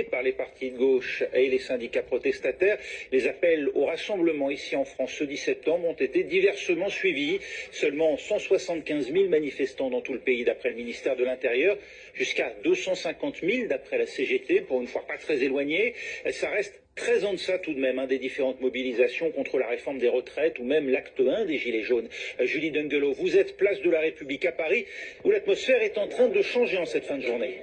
Par les partis de gauche et les syndicats protestataires. Les appels au rassemblement ici en France ce 10 septembre ont été diversement suivis. Seulement 175 000 manifestants dans tout le pays d'après le ministère de l'Intérieur, jusqu'à 250 000 d'après la CGT, pour une fois pas très éloigné. Ça reste très en deçà tout de même des différentes mobilisations contre la réforme des retraites ou même l'acte 1 des Gilets jaunes. Julie Dungelot, vous êtes place de la République à Paris, où l'atmosphère est en train de changer en cette fin de journée.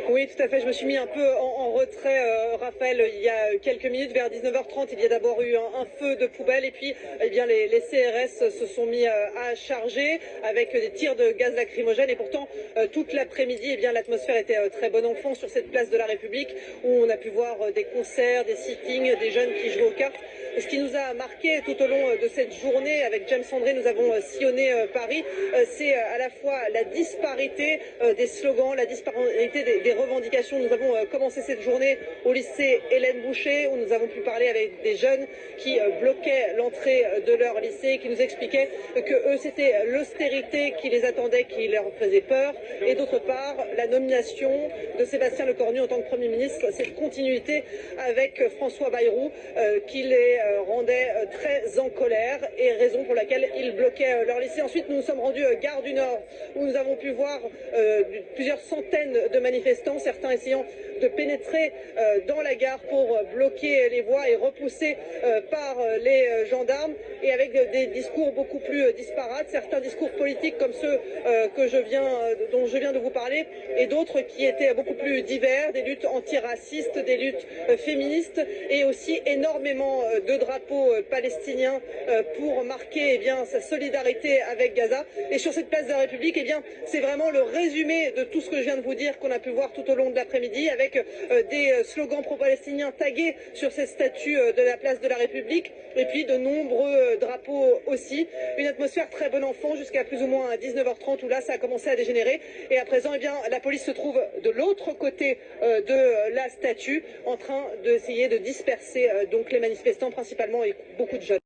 Oui, tout à fait. Je me suis mis un peu en retrait, Raphaël, il y a quelques minutes, vers 19h30. Il y a d'abord eu un feu de poubelle et puis eh bien, les CRS se sont mis à charger avec des tirs de gaz lacrymogène. Et pourtant, toute l'après-midi, eh bien, l'atmosphère était très bon enfant sur cette place de la République où on a pu voir des concerts, des sittings, des jeunes qui jouent aux cartes. Ce qui nous a marqué tout au long de cette journée, avec James André, nous avons sillonné Paris, c'est à la fois la disparité des slogans, la disparité des revendications. Nous avons commencé cette journée au lycée Hélène Boucher, où nous avons pu parler avec des jeunes qui bloquaient l'entrée de leur lycée, qui nous expliquaient que eux, c'était l'austérité qui les attendait, qui leur faisait peur, et d'autre part, la nomination de Sébastien Lecornu en tant que Premier ministre, cette continuité avec François Bayrou, qui les rendait très en colère, et raison pour laquelle ils bloquaient leur lycée. Ensuite, nous nous sommes rendus gare du Nord, où nous avons pu voir plusieurs centaines de manifestants, certains essayant de pénétrer dans la gare pour bloquer les voies et repoussés par les gendarmes, et avec des discours beaucoup plus disparates, certains discours politiques comme ceux dont je viens de vous parler, et d'autres qui étaient beaucoup plus divers, des luttes antiracistes, des luttes féministes, et aussi énormément de drapeaux palestiniens pour marquer sa solidarité avec Gaza. Et sur cette place de la République, c'est vraiment le résumé de tout ce que je viens de vous dire qu'on a pu voir tout au long de l'après-midi, avec des slogans pro-palestiniens tagués sur ces statues de la place de la République, et puis de nombreux drapeaux aussi. Une atmosphère très bon enfant jusqu'à plus ou moins 19h30, où là ça a commencé à dégénérer, et à présent la police se trouve de l'autre côté de la statue, en train d'essayer de disperser donc les manifestants principalement, et beaucoup de jeunes.